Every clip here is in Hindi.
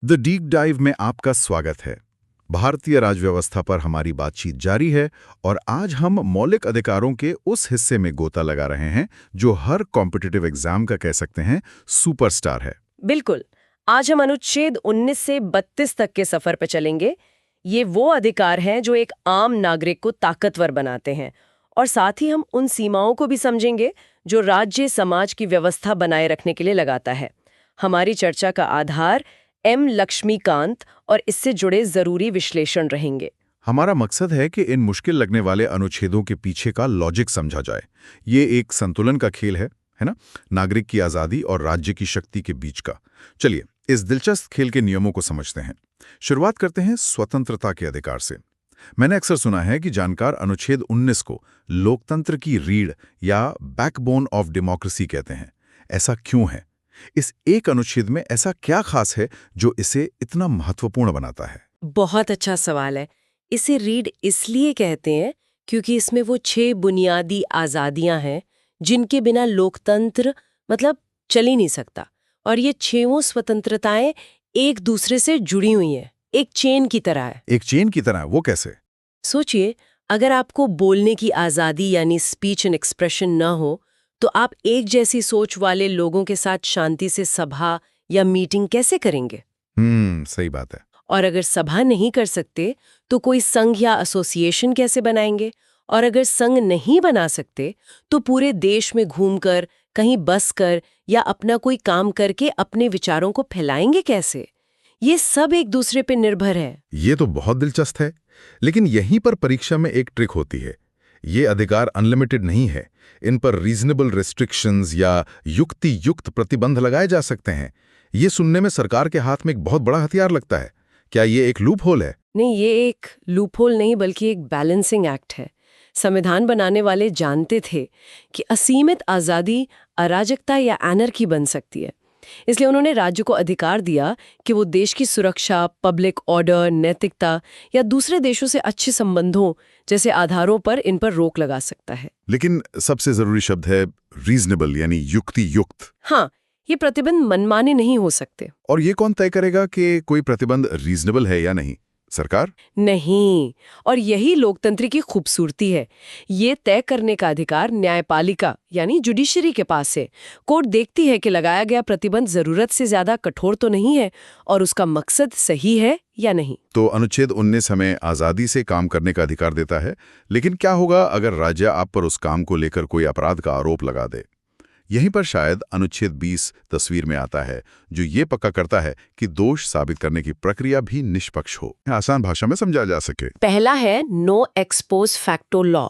द डीप डाइव में आपका स्वागत है। भारतीय राजव्यवस्था पर हमारी बातचीत जारी है और आज हम मौलिक अधिकारों के उस हिस्से में गोता लगा रहे हैं जो हर कॉम्पिटिटिव एग्जाम का कह सकते हैं सुपरस्टार है। बिल्कुल। आज हम अनुच्छेद 19 से 32 तक के सफर पर चलेंगे। ये वो अधिकार हैं जो एक आम नागरिक को ताकतवर बनाते हैं और साथ ही हम उन सीमाओं को भी समझेंगे जो राज्य समाज की व्यवस्था बनाए रखने के लिए लगाता है। हमारी चर्चा का आधार एम लक्ष्मीकांत और इससे जुड़े जरूरी विश्लेषण रहेंगे। हमारा मकसद है कि इन मुश्किल लगने वाले अनुच्छेदों के पीछे का लॉजिक समझा जाए। ये एक संतुलन का खेल है ना? नागरिक की आज़ादी और राज्य की शक्ति के बीच का। चलिए इस दिलचस्प खेल के नियमों को समझते हैं। शुरुआत करते हैं स्वतंत्रता के अधिकार से। मैंने अक्सर सुना है कि जानकार अनुच्छेद 19 को लोकतंत्र की रीढ़ या बैकबोन ऑफ डेमोक्रेसी कहते हैं। ऐसा क्यों है? इस एक अनुच्छेद में ऐसा क्या खास है जो इसे इतना महत्वपूर्ण बनाता है? बहुत अच्छा सवाल है। इसे रीढ़ इसलिए कहते हैं क्योंकि इसमें वो 6 बुनियादी आज़ादियां हैं जिनके बिना लोकतंत्र चल ही नहीं सकता। और ये 6 स्वतंत्रताएं एक दूसरे से जुड़ी हुई हैं, एक चेन की तरह है। एक चेन की तरह? वो कैसे? सोचिए, अगर आपको बोलने की आज़ादी यानी स्पीच एंड एक्सप्रेशन न हो तो आप एक जैसी सोच वाले लोगों के साथ शांति से सभा या मीटिंग कैसे करेंगे? सही बात है। और अगर सभा नहीं कर सकते तो कोई संघ या एसोसिएशन कैसे बनाएंगे? और अगर संघ नहीं बना सकते तो पूरे देश में घूमकर, कहीं बस कर या अपना कोई काम करके अपने विचारों को फैलाएंगे कैसे? ये सब एक दूसरे पे निर्भर है। ये तो बहुत दिलचस्प है। लेकिन यहीं पर परीक्षा में एक ट्रिक होती है। ये अधिकार अनलिमिटेड नहीं है। इन पर रीजनेबल रेस्ट्रिक्शंस या युक्ति युक्त प्रतिबंध लगाए जा सकते हैं। ये सुनने में सरकार के हाथ में एक बहुत बड़ा हथियार लगता है। क्या ये एक लूप होल है? नहीं, ये एक लूप होल नहीं बल्कि एक बैलेंसिंग एक्ट है। संविधान बनाने वाले जानते थे कि असीमित आज़ादी अराजकता या एनर्की बन सकती है। इसलिए उन्होंने राज्य को अधिकार दिया कि वो देश की सुरक्षा, पब्लिक ऑर्डर, नैतिकता या दूसरे देशों से अच्छे संबंधों जैसे आधारों पर इन पर रोक लगा सकता है। लेकिन सबसे जरूरी शब्द है रीजनेबल यानी युक्ति युक्त। हाँ, ये प्रतिबंध मनमाने नहीं हो सकते। और ये कौन तय करेगा कि कोई प्रतिबंध रीजनेबल है या नहीं? सरकार? नहीं, और यही लोकतंत्र की खूबसूरती है। ये तय करने का अधिकार न्यायपालिका यानी जुडिशरी के पास है। कोर्ट देखती है कि लगाया गया प्रतिबंध जरूरत से ज्यादा कठोर तो नहीं है और उसका मकसद सही है या नहीं। तो अनुच्छेद 19 हमें आज़ादी से काम करने का अधिकार देता है। लेकिन क्या होगा अगर राज्य आप पर उस काम को लेकर कोई अपराध का आरोप लगा दे? यहीं पर शायद अनुच्छेद 20 तस्वीर में आता है, जो ये पक्का करता है कि दोष साबित करने की प्रक्रिया भी निष्पक्ष हो। आसान भाषा में समझा जा सके। पहला है नो एक्सपोज फैक्टो लॉ।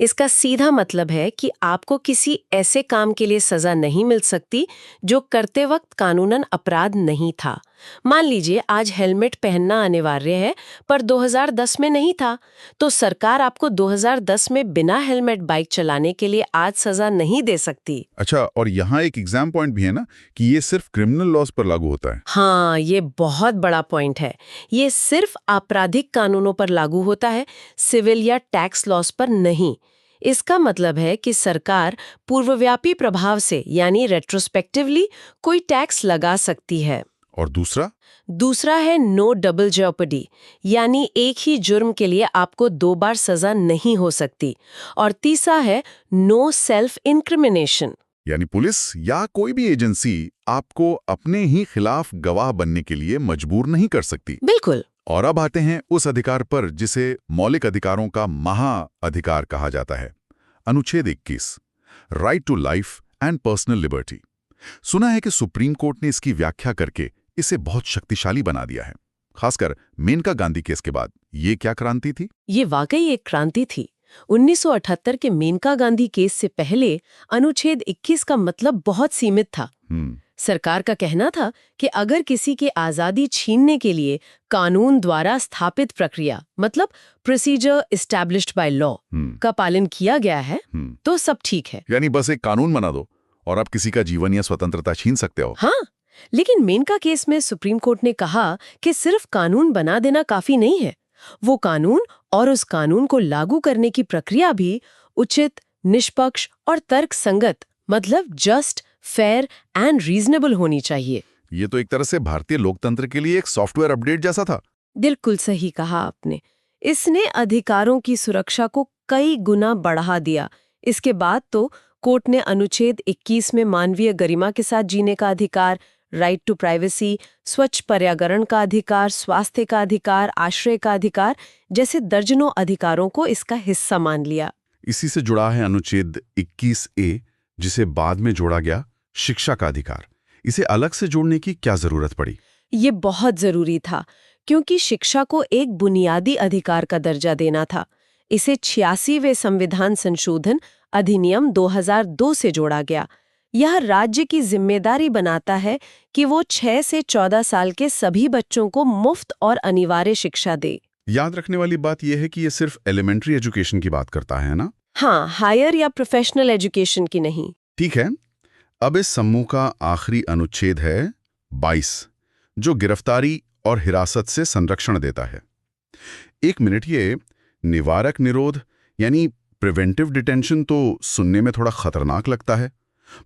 इसका सीधा मतलब है कि आपको किसी ऐसे काम के लिए सजा नहीं मिल सकती जो करते वक्त कानूनन अपराध नहीं था। मान लीजिए आज हेलमेट पहनना अनिवार्य है पर 2010 में नहीं था, तो सरकार आपको 2010 में बिना हेलमेट बाइक चलाने के लिए आज सजा नहीं दे सकती। अच्छा, और यहाँ एक एग्जाम पॉइंट भी है ना कि ये सिर्फ क्रिमिनल लॉज पर लागू होता है। हाँ, ये बहुत बड़ा पॉइंट है। ये सिर्फ आपराधिक कानूनों पर लागू होता है, सिविल या टैक्स लॉज पर नहीं। इसका मतलब है कि सरकार पूर्वव्यापी प्रभाव से यानी रेट्रोस्पेक्टिवली कोई टैक्स लगा सकती है। और दूसरा है नो डबल जेओपर्डी, यानी एक ही जुर्म के लिए आपको 2 बार सजा नहीं हो सकती। और तीसरा है नो सेल्फ इंक्रिमिनेशन, यानी पुलिस या कोई भी एजेंसी आपको अपने ही खिलाफ गवाह बनने के लिए मजबूर नहीं कर सकती। बिल्कुल। और अब आते हैं उस अधिकार पर जिसे मौलिक अधिकारों का महा अधिकार कहा जाता है। अनुच्छेद 21, right to life and personal liberty. सुना है कि सुप्रीम कोर्ट ने इसकी व्याख्या करके इसे बहुत शक्तिशाली बना दिया है, खासकर मेनका गांधी केस के बाद। ये क्या क्रांति थी? ये वाकई एक क्रांति थी। 1978 के मेनका गांधी केस से पहले अनुच्छेद 21 का मतलब बहुत सीमित था। सरकार का कहना था कि अगर किसी के आजादी छीनने के लिए कानून द्वारा स्थापित प्रक्रिया प्रोसीजर एस्टैब्लिश्ड बाय लॉ का पालन किया गया है तो सब ठीक है। यानी बस एक कानून बना दो और आप किसी का जीवन या स्वतंत्रता छीन सकते हो। हाँ, लेकिन मेनका केस में सुप्रीम कोर्ट ने कहा कि सिर्फ कानून बना देना काफी नहीं है। वो कानून और उस कानून को लागू करने की प्रक्रिया भी उचित, निष्पक्ष और तर्कसंगत जस्ट, फेयर एंड रीजनेबल होनी चाहिए। ये तो एक तरह से भारतीय लोकतंत्र के लिए एक सॉफ्टवेयर अपडेट जैसा था। बिल्कुल सही कहा आपने। इसने अधिकारों की सुरक्षा को कई गुना बढ़ा दिया। इसके बाद तो कोर्ट ने अनुच्छेद 21 में मानवीय गरिमा के साथ जीने का अधिकार, राइट टू प्राइवेसी, स्वच्छ पर्यावरण का अधिकार, स्वास्थ्य का अधिकार, आश्रय का अधिकार जैसे दर्जनों अधिकारों को इसका हिस्सा मान लिया। इसी से जुड़ा है अनुच्छेद 21A, जिसे बाद में जोड़ा गया शिक्षा का अधिकार। इसे अलग से जोड़ने की क्या जरूरत पड़ी? ये बहुत जरूरी था, क्योंकि शिक्षा को एक बुनियादी अधिकार का दर्जा देना था। इसे 86वें संविधान संशोधन अधिनियम 2002 से जोड़ा गया। यह राज्य की जिम्मेदारी बनाता है कि वो 6 से 14 साल के सभी बच्चों को मुफ्त और अनिवार्य शिक्षा दे। याद रखने वाली बात यह है कि ये सिर्फ एलिमेंट्री एजुकेशन की बात करता है ना? हाँ, हायर या प्रोफेशनल एजुकेशन की नहीं। ठीक है। अब इस समूह का आखिरी अनुच्छेद है 22, जो गिरफ्तारी और हिरासत से संरक्षण देता है। एक मिनट, ये निवारक निरोध यानी प्रिवेंटिव डिटेंशन तो सुनने में थोड़ा खतरनाक लगता है।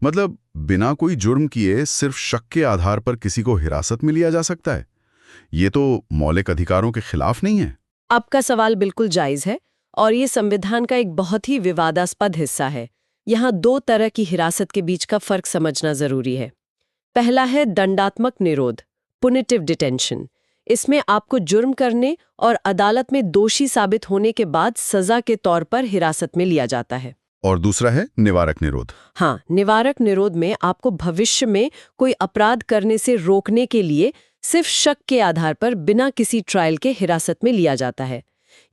मतलब बिना कोई जुर्म किए सिर्फ शक के आधार पर किसी को हिरासत में लिया जा सकता है। ये तो मौलिक अधिकारों के खिलाफ नहीं है? आपका सवाल बिल्कुल जायज है, और ये संविधान का एक बहुत ही विवादास्पद हिस्सा है। यहाँ दो तरह की हिरासत के बीच का फर्क समझना जरूरी है। पहला है दंडात्मक निरोध, पुनिटिव डिटेंशन। इसमें आपको जुर्म करने और अदालत में दोषी साबित होने के बाद सजा के तौर पर हिरासत में लिया जाता है। और दूसरा है निवारक निरोध। हाँ, निवारक निरोध में आपको भविष्य में कोई अपराध करने से रोकने के लिए सिर्फ शक के आधार पर बिना किसी ट्रायल के हिरासत में लिया जाता है।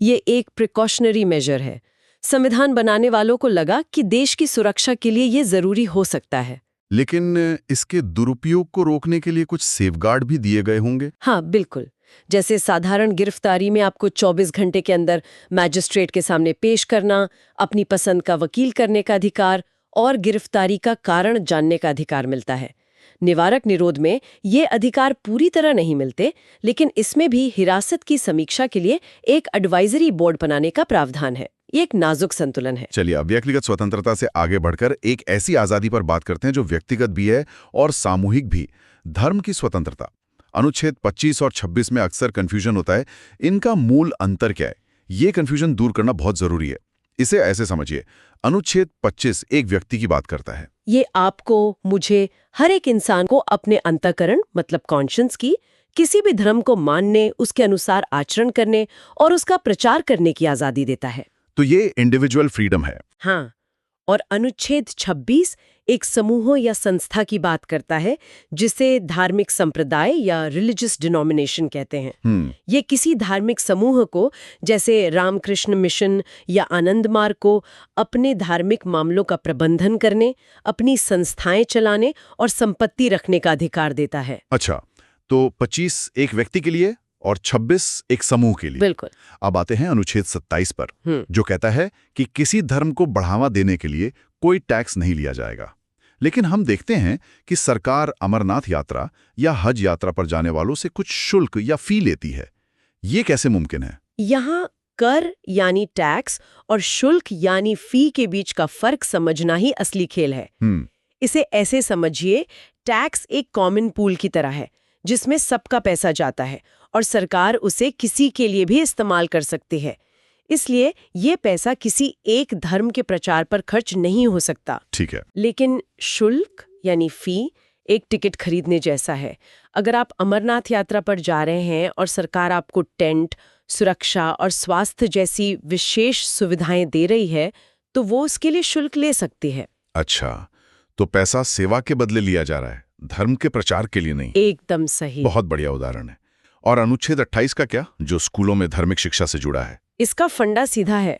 ये एक प्रिकॉशनरी मेजर है। संविधान बनाने वालों को लगा कि देश की सुरक्षा के लिए ये जरूरी हो सकता है। लेकिन इसके दुरुपयोग को रोकने के लिए कुछ सेफगार्ड भी दिए गए होंगे? हाँ, बिल्कुल। जैसे साधारण गिरफ्तारी में आपको 24 घंटे के अंदर मैजिस्ट्रेट के सामने पेश करना, अपनी पसंद का वकील करने का अधिकार और गिरफ्तारी का कारण जानने का अधिकार मिलता है। निवारक निरोध में ये अधिकार पूरी तरह नहीं मिलते, लेकिन इसमें भी हिरासत की समीक्षा के लिए एक एडवाइजरी बोर्ड बनाने का प्रावधान है। ये एक नाजुक संतुलन है। चलिए, अब व्यक्तिगत स्वतंत्रता से आगे बढ़कर एक ऐसी आजादी पर बात करते हैं जो व्यक्तिगत भी है और सामूहिक भी, धर्म की स्वतंत्रता। अनुच्छेद 25 और 26 में अक्सर कंफ्यूजन होता है। इनका मूल अंतर क्या है? ये कंफ्यूजन दूर करना बहुत जरूरी है। इसे ऐसे समझिए, अनुच्छेद 25 एक व्यक्ति की बात करता है। ये आपको, मुझे, हर एक इंसान को अपने अंतःकरण मतलब कॉन्शियंस की किसी भी धर्म को मानने, उसके अनुसार आचरण करने और उसका प्रचार करने की आजादी देता है। तो ये इंडिविजुअल फ्रीडम है। हाँ, और अनुच्छेद 26 एक समूह या संस्था की बात करता है, जिसे धार्मिक संप्रदाय या रिलीजियस डिनोमिनेशन कहते हैं। ये किसी धार्मिक समूह को, जैसे रामकृष्ण मिशन या आनंद मार्ग को, अपने धार्मिक मामलों का प्रबंधन करने, अपनी संस्थाएं चलाने और संपत्ति रखने का अधिकार देता है। अच्छा, तो 25 एक व्यक्ति के लिए और 26 एक समूह के लिए। बिल्कुल। अब आते हैं अनुच्छेद 27 पर, जो कहता है कि किसी धर्म को बढ़ावा देने के लिए कोई टैक्स नहीं लिया जाएगा। लेकिन हम देखते हैं कि सरकार अमरनाथ यात्रा या हज यात्रा पर जाने वालों से कुछ शुल्क या फी लेती है। ये कैसे मुमकिन है? यहाँ कर यानी टैक्स और शुल्क यानी फी के बीच का फर्क समझना ही असली खेल है। इसे ऐसे समझिए, टैक्स एक कॉमन पूल की तरह है, जिसमें सबका पैसा जाता है और सरकार उसे किसी के लिए भी इस्तेमाल कर सकती है। इसलिए ये पैसा किसी एक धर्म के प्रचार पर खर्च नहीं हो सकता। ठीक है। लेकिन शुल्क यानी फी एक टिकट खरीदने जैसा है। अगर आप अमरनाथ यात्रा पर जा रहे हैं और सरकार आपको टेंट, सुरक्षा और स्वास्थ्य जैसी विशेष सुविधाएं दे रही है, तो वो उसके लिए शुल्क ले सकती है। अच्छा, तो पैसा सेवा के बदले लिया जा रहा है, धर्म के प्रचार के लिए नहीं। एकदम सही। बहुत बढ़िया उदाहरण है। और अनुच्छेद 28 का क्या, जो स्कूलों में धार्मिक शिक्षा से जुड़ा है? इसका फंडा सीधा है।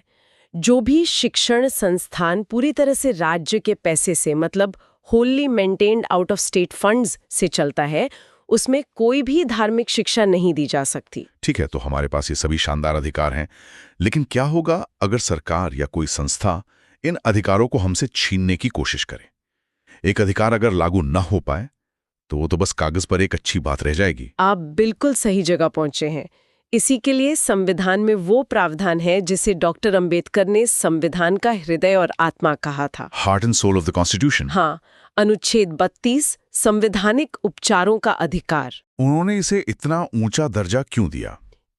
जो भी शिक्षण संस्थान पूरी तरह से राज्य के पैसे से, मतलब Holi maintained out of state funds से चलता है, उसमें कोई भी धार्मिक शिक्षा नहीं दी जा सकती। ठीक है, तो हमारे पास ये सभी शानदार अधिकार हैं। लेकिन क्या होगा अगर सरकार या कोई संस्था इन अधिकारों को हमसे छीनने की कोशिश करे? एक अधिकार अगर लागू न हो पाए तो वो तो बस कागज पर एक अच्छी बात रह जाएगी। आप बिल्कुल सही जगह पहुंचे हैं। इसी के लिए संविधान में वो प्रावधान है जिसे डॉक्टर अंबेडकर ने संविधान का हृदय और आत्मा कहा था। Heart and soul of the constitution. हाँ, अनुच्छेद 32 संवैधानिक उपचारों का अधिकार। उन्होंने इसे इतना ऊंचा दर्जा क्यों दिया?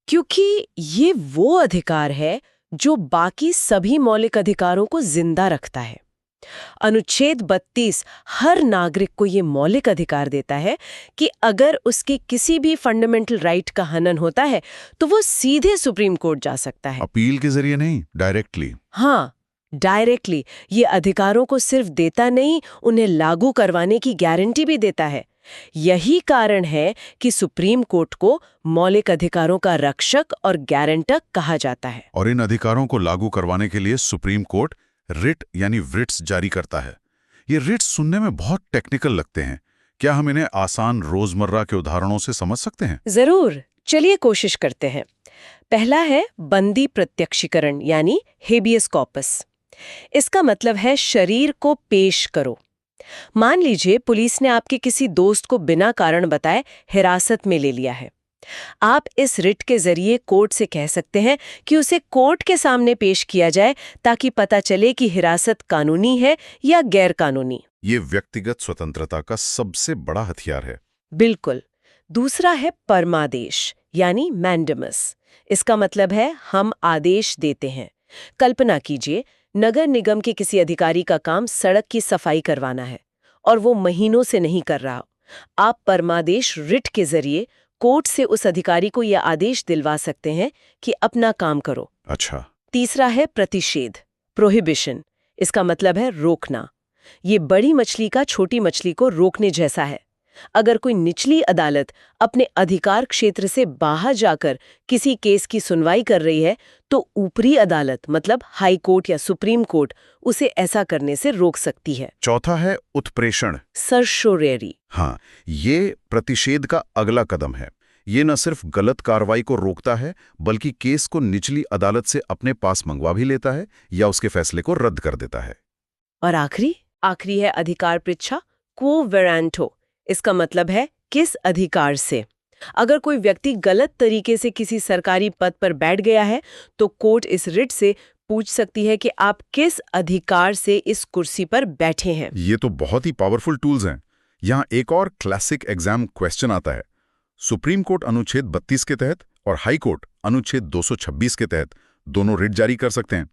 क्योंकि ये वो अधिकार है जो बाकी सभी मौलिक अधिकारों को जिंदा रखता है। अनुच्छेद 32 हर नागरिक को ये मौलिक अधिकार देता है कि अगर उसके किसी भी फंडामेंटल राइट का हनन होता है तो वो सीधे सुप्रीम कोर्ट जा सकता है। अपील के जरिए नहीं, डायरेक्टली। हाँ, डायरेक्टली। ये अधिकारों को सिर्फ देता नहीं, उन्हें लागू करवाने की गारंटी भी देता है। यही कारण है कि सुप्रीम कोर्ट को मौलिक अधिकारों का रक्षक और गारंटर कहा जाता है। और इन अधिकारों को लागू करवाने के लिए सुप्रीम कोर्ट रिट यानी व्रिट्स जारी करता है। ये रिट्स सुनने में बहुत टेक्निकल लगते हैं। क्या हम इन्हें आसान रोजमर्रा के उदाहरणों से समझ सकते हैं? जरूर, चलिए कोशिश करते हैं। पहला है बंदी प्रत्यक्षीकरण यानी हेबियस कॉर्पस। इसका मतलब है शरीर को पेश करो। मान लीजिए पुलिस ने आपके किसी दोस्त को बिना कारण बताए हिरासत में ले लिया है। आप इस रिट के जरिए कोर्ट से कह सकते हैं कि उसे कोर्ट के सामने पेश किया जाए ताकि पता चले कि हिरासत कानूनी है या गैर कानूनी। ये व्यक्तिगत स्वतंत्रता का सबसे बड़ा हथियार है। बिल्कुल। दूसरा है परमादेश यानी मैंडेमस। इसका मतलब है हम आदेश देते हैं। कल्पना कीजिए, नगर निगम के किसी अधिकारी का काम सड़क की सफाई करवाना है और वो महीनों से नहीं कर रहा। आप परमादेश रिट के जरिए कोर्ट से उस अधिकारी को यह आदेश दिलवा सकते हैं कि अपना काम करो। अच्छा। तीसरा है प्रतिषेध, प्रोहिबिशन। इसका मतलब है रोकना। ये बड़ी मछली का छोटी मछली को रोकने जैसा है। अगर कोई निचली अदालत अपने अधिकार क्षेत्र से बाहर जाकर किसी केस की सुनवाई कर रही है तो ऊपरी अदालत मतलब हाई कोर्ट या सुप्रीम कोर्ट उसे ऐसा करने से रोक सकती है। चौथा है उत्प्रेषण, सर्शोरेरी। हाँ, ये प्रतिषेध का अगला कदम है। ये न सिर्फ गलत कार्रवाई को रोकता है बल्कि केस को निचली अदालत से अपने पास मंगवा भी लेता है या उसके फैसले को रद्द कर देता है। और आखिरी है अधिकार पृच्छा, क्वो वेरांटो। इसका मतलब है किस अधिकार से। अगर कोई व्यक्ति गलत तरीके से किसी सरकारी पद पर बैठ गया है तो कोर्ट इस रिट से पूछ सकती है कि आप किस अधिकार से इस कुर्सी पर बैठे हैं। ये तो बहुत ही पावरफुल टूल्स हैं। यहाँ एक और क्लासिक एग्जाम क्वेश्चन आता है। सुप्रीम कोर्ट अनुच्छेद 32 के तहत और हाई कोर्ट अनुच्छेद 226 के तहत दोनों रिट जारी कर सकते हैं,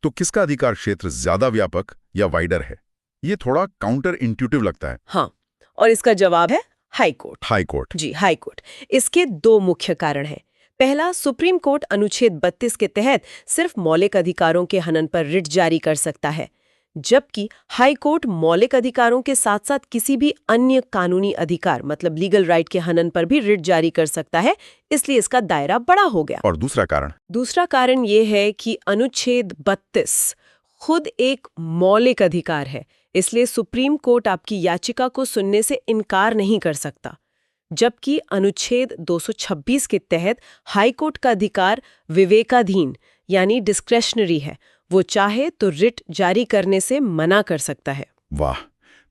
तो किसका अधिकार क्षेत्र ज्यादा व्यापक या वाइडर है? ये थोड़ा काउंटर इंट्यूटिव लगता है। हाँ, और इसका जवाब है हाई कोर्ट। High court. जी, हाई कोर्ट। इसके दो मुख्य कारण हैं। पहला, सुप्रीम कोर्ट अनुच्छेद 32 के तहत सिर्फ मौलिक अधिकारों के हनन पर रिट जारी कर सकता है, जबकि हाई कोर्ट मौलिक अधिकारों के साथ साथ किसी भी अन्य कानूनी अधिकार मतलब लीगल राइट के हनन पर भी रिट जारी कर सकता है। इसलिए इसका दायरा बड़ा हो गया। और दूसरा कारण ये है कि अनुच्छेद 32 खुद एक मौलिक अधिकार है, इसलिए सुप्रीम कोर्ट आपकी याचिका को सुनने से इनकार नहीं कर सकता। जबकि अनुच्छेद 226 के तहत हाई कोर्ट का अधिकार विवेकाधीन यानी डिस्क्रेशनरी है। वो चाहे तो रिट जारी करने से मना कर सकता है। वाह,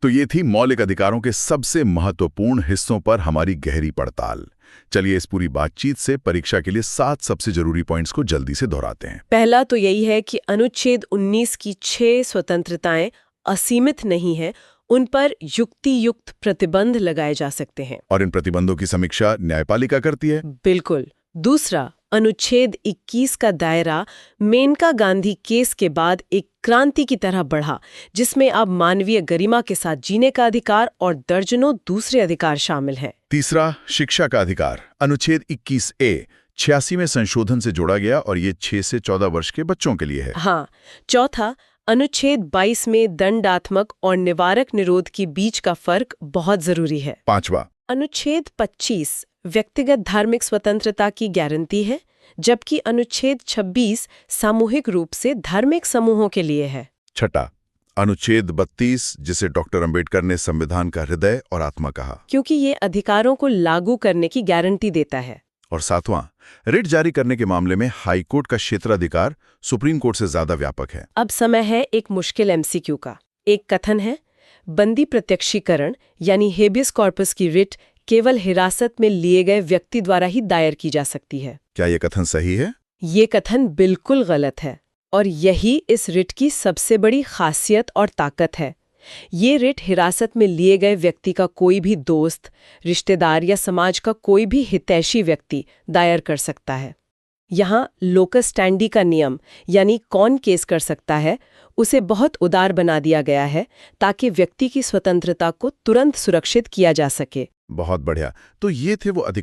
तो ये थी मौलिक अधिकारों के सबसे महत्वपूर्ण हिस्सों पर हमारी गहरी पड़ताल। चलिए इस पूरी बातचीत से परीक्षा के लिए 7 सबसे जरूरी पॉइंट्स को जल्दी से दोहराते हैं। पहला तो यही है कि अनुच्छेद 19 की 6 स्वतंत्रताएं असीमित नहीं है, उन पर युक्ति युक्त प्रतिबंध लगाए जा सकते हैं और इन प्रतिबंधों की समीक्षा न्यायपालिका करती है। बिल्कुल। दूसरा, अनुच्छेद 21 का दायरा मेनका गांधी केस के बाद एक क्रांति की तरह बढ़ा, जिसमें अब मानवीय गरिमा के साथ जीने का अधिकार और दर्जनों दूसरे अधिकार शामिल हैं। तीसरा, शिक्षा का अधिकार अनुच्छेद 21A 86 में संशोधन से जोड़ा गया और ये 6 से 14 वर्ष के बच्चों के लिए है। हाँ। चौथा, अनुच्छेद 22 में दंडात्मक और निवारक निरोध के बीच का फर्क बहुत जरूरी है। पांचवा, अनुच्छेद 25 व्यक्तिगत धार्मिक स्वतंत्रता की गारंटी है, जबकि अनुच्छेद 26 सामूहिक रूप से धार्मिक समूहों के लिए है। छठा, अनुच्छेद 32 जिसे डॉक्टर अंबेडकर ने संविधान का हृदय और आत्मा कहा, क्योंकि ये अधिकारों को लागू करने की गारंटी देता है। और सातवां, रिट जारी करने के मामले में हाई कोर्ट का क्षेत्राधिकार सुप्रीम कोर्ट से ज्यादा व्यापक है। अब समय है एक मुश्किल एमसीक्यू का। एक कथन है, बंदी प्रत्यक्षीकरण यानी हेबियस कॉर्पस की रिट केवल हिरासत में लिए गए व्यक्ति द्वारा ही दायर की जा सकती है। क्या ये कथन सही है? ये कथन बिल्कुल गलत है और यही इस रिट की सबसे बड़ी खासियत और ताकत है। ये रिट हिरासत में लिए गए व्यक्ति का कोई भी दोस्त, रिश्तेदार या समाज का कोई भी हितैषी व्यक्ति दायर कर सकता है। यहाँ लोकस स्टैंडी का नियम यानी कौन केस कर सकता है, उसे बहुत उदार बना दिया गया है ताकि व्यक्ति की स्वतंत्रता को तुरंत सुरक्षित किया जा सके। बहुत बढ़िया। तो ये थे वो